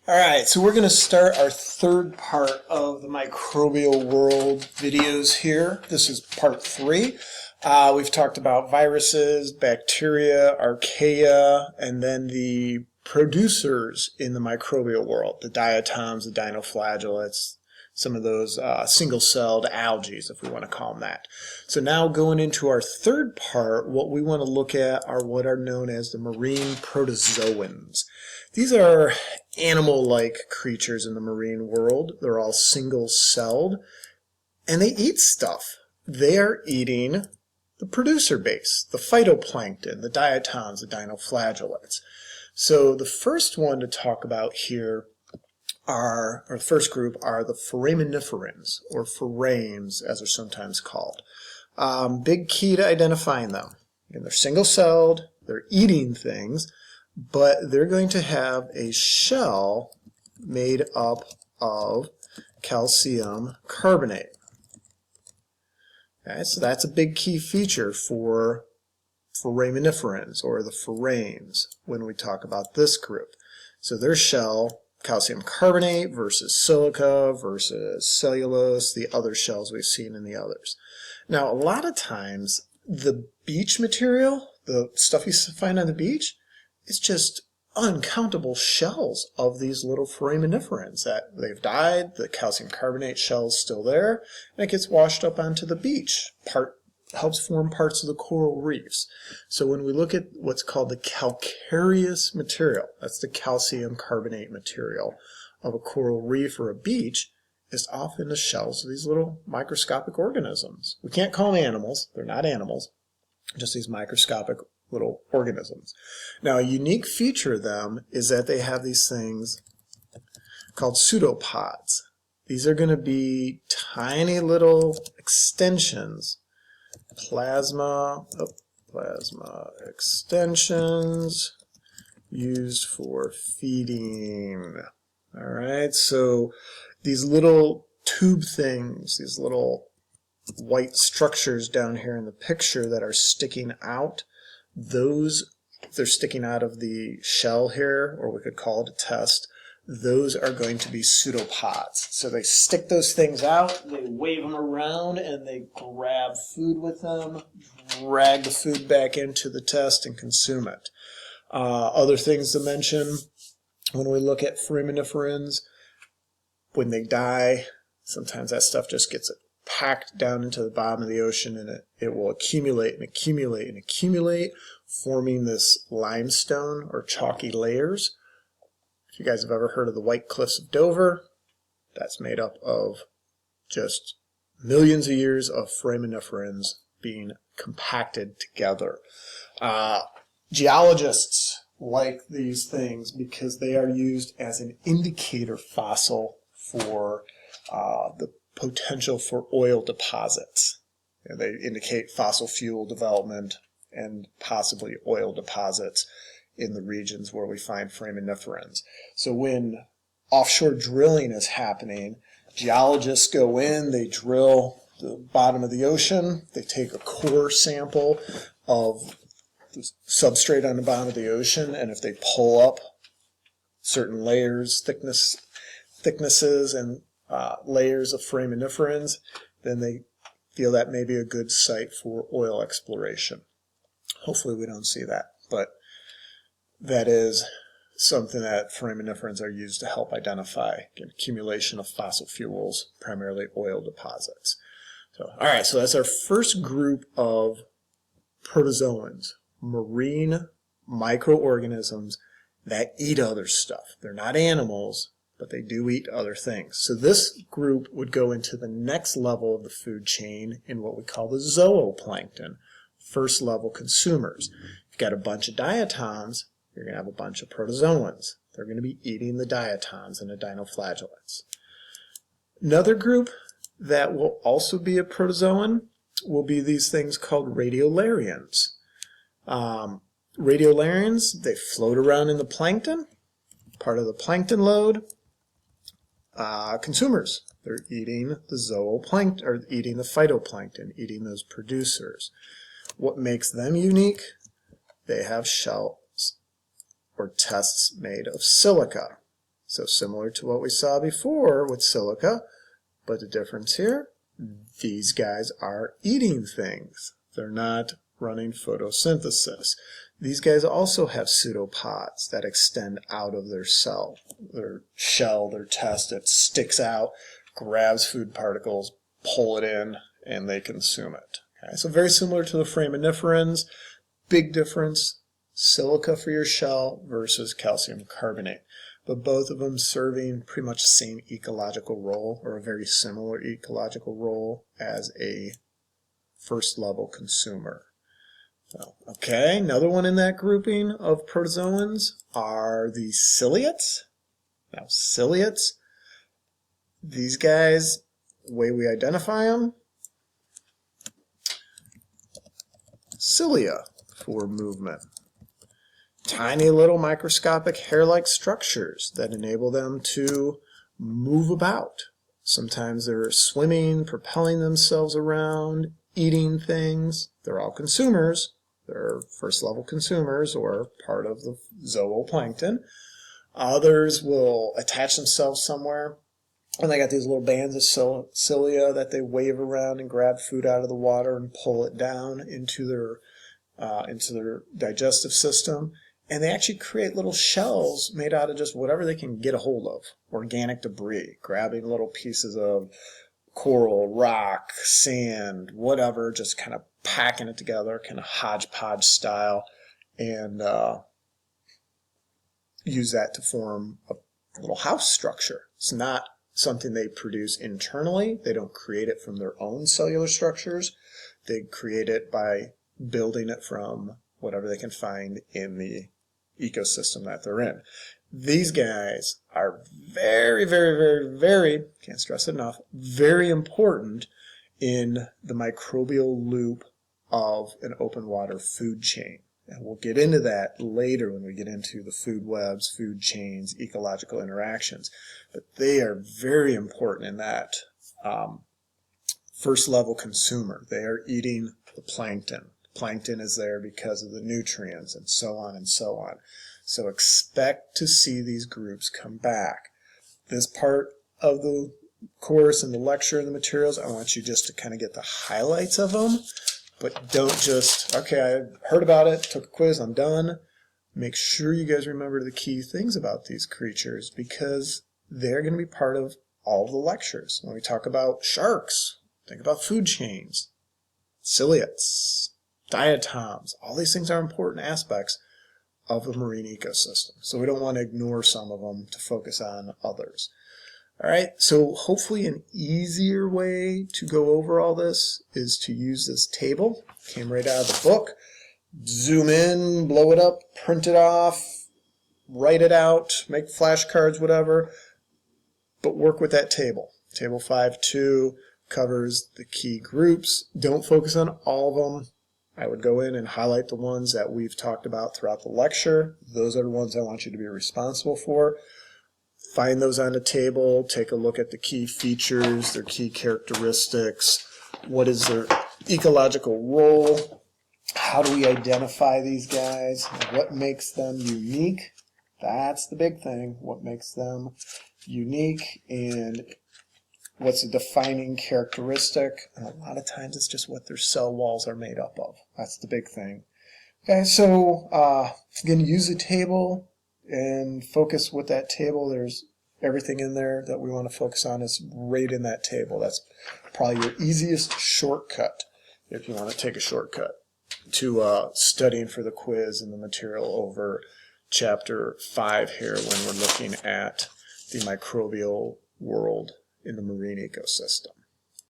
All right, so we're going to start our third part of the microbial world videos here. This is part 3. We've talked about viruses, bacteria, archaea, and then the producers in the microbial world, the diatoms, the dinoflagellates, some of those single-celled algae, if we want to call them that. So now going into our third part, what we want to look at are what are known as the marine protozoans. These are animal-like creatures in the marine world. They're all single-celled, and they eat stuff. They are eating the producer base, the phytoplankton, the diatoms, the dinoflagellates. So the first one to talk about here or the first group are the foraminiferans, or forames, as they're sometimes called. Big key to identifying them. And they're single-celled, they're eating things, but they're going to have a shell made up of calcium carbonate. Okay, so that's a big key feature for foraminiferans, or the forames, when we talk about this group. So their shell, calcium carbonate versus silica versus cellulose, the other shells we've seen in the others. Now, a lot of times, the beach material, the stuff you find on the beach, is just uncountable shells of these little foraminiferans that they've died, the calcium carbonate shell's still there, and it gets washed up onto the beach. Helps form parts of the coral reefs. So when we look at what's called the calcareous material, that's the calcium carbonate material of a coral reef or a beach, is often the shells of these little microscopic organisms. We can't call them animals. They're not animals, just these microscopic little organisms. Now, a unique feature of them is that they have these things called pseudopods. These are going to be tiny little extensions, plasma extensions used for feeding. All right, so these little tube things, these little white structures down here in the picture that are sticking out, they're sticking out of the shell here, or we could call it a test. Those are going to be pseudopods. So they stick those things out, they wave them around, and they grab food with them, drag the food back into the test, and consume it. Other things to mention when we look at foraminiferans, when they die, sometimes that stuff just gets packed down into the bottom of the ocean, and it will accumulate and accumulate and accumulate, forming this limestone or chalky layers. If you guys have ever heard of the White Cliffs of Dover, that's made up of just millions of years of foraminiferans being compacted together. Geologists like these things because they are used as an indicator fossil for the potential for oil deposits. They indicate fossil fuel development and possibly oil deposits in the regions where we find foraminiferans. So when offshore drilling is happening, geologists go in, they drill the bottom of the ocean, they take a core sample of the substrate on the bottom of the ocean, and if they pull up certain layers, thicknesses, and layers of foraminiferans, then they feel that may be a good site for oil exploration. Hopefully we don't see that, but that is something that foraminiferans are used to help identify accumulation of fossil fuels, primarily oil deposits. So, all right, so that's our first group of protozoans, marine microorganisms that eat other stuff. They're not animals, but they do eat other things. So this group would go into the next level of the food chain in what we call the zooplankton, first level consumers. You've got a bunch of diatoms, you're going to have a bunch of protozoans. They're going to be eating the diatoms and the dinoflagellates. Another group that will also be a protozoan will be these things called radiolarians. Radiolarians, they float around in the plankton, part of the plankton load. Consumers, they're eating the zooplankton, or eating the phytoplankton, eating those producers. What makes them unique? They have shells or tests made of silica. So similar to what we saw before with silica, but the difference here, these guys are eating things. They're not running photosynthesis. These guys also have pseudopods that extend out of their shell, their test that sticks out, grabs food particles, pull it in, and they consume it. Okay, so very similar to the foraminiferans. Big difference, silica for your shell versus calcium carbonate. But both of them serving pretty much the same ecological role, or a very similar ecological role as a first level consumer. So, okay, another one in that grouping of protozoans are the ciliates. Now ciliates, these guys, the way we identify them, cilia for movement. Tiny little microscopic hair-like structures that enable them to move about. Sometimes they're swimming, propelling themselves around, eating things. They're all consumers. They're first-level consumers or part of the zooplankton. Others will attach themselves somewhere, and they got these little bands of cilia that they wave around and grab food out of the water and pull it down into their digestive system. And they actually create little shells made out of just whatever they can get a hold of. Organic debris, grabbing little pieces of coral, rock, sand, whatever, just kind of packing it together, kind of hodgepodge style, and use that to form a little house structure. It's not something they produce internally. They don't create it from their own cellular structures. They create it by building it from whatever they can find in the ecosystem that they're in. These guys are very, very, very, very, can't stress it enough, very important in the microbial loop of an open water food chain. And we'll get into that later when we get into the food webs, food chains, ecological interactions. But they are very important in that first level consumer. They are eating the plankton. Plankton is there because of the nutrients and so on and so on. So expect to see these groups come back. This part of the course and the lecture and the materials, I want you just to kind of get the highlights of them, but don't just, okay, I heard about it, took a quiz, I'm done. Make sure you guys remember the key things about these creatures because they're going to be part of all of the lectures. When we talk about sharks, think about food chains, ciliates, diatoms, all these things are important aspects of a marine ecosystem. So we don't want to ignore some of them to focus on others. All right, so hopefully an easier way to go over all this is to use this table. Came right out of the book. Zoom in, blow it up, print it off, write it out, make flashcards, whatever, but work with that table. Table 5.2 covers the key groups. Don't focus on all of them. I would go in and highlight the ones that we've talked about throughout the lecture. Those are the ones I want you to be responsible for. Find those on the table, take a look at the key features, their key characteristics, what is their ecological role, how do we identify these guys, what makes them unique. That's the big thing, what makes them unique and what's a defining characteristic. And a lot of times it's just what their cell walls are made up of. That's the big thing. Okay, so again, use the table and focus with that table. There's everything in there that we want to focus on is right in that table. That's probably your easiest shortcut if you want to take a shortcut to studying for the quiz and the material over chapter 5 here when we're looking at the microbial world in the marine ecosystem.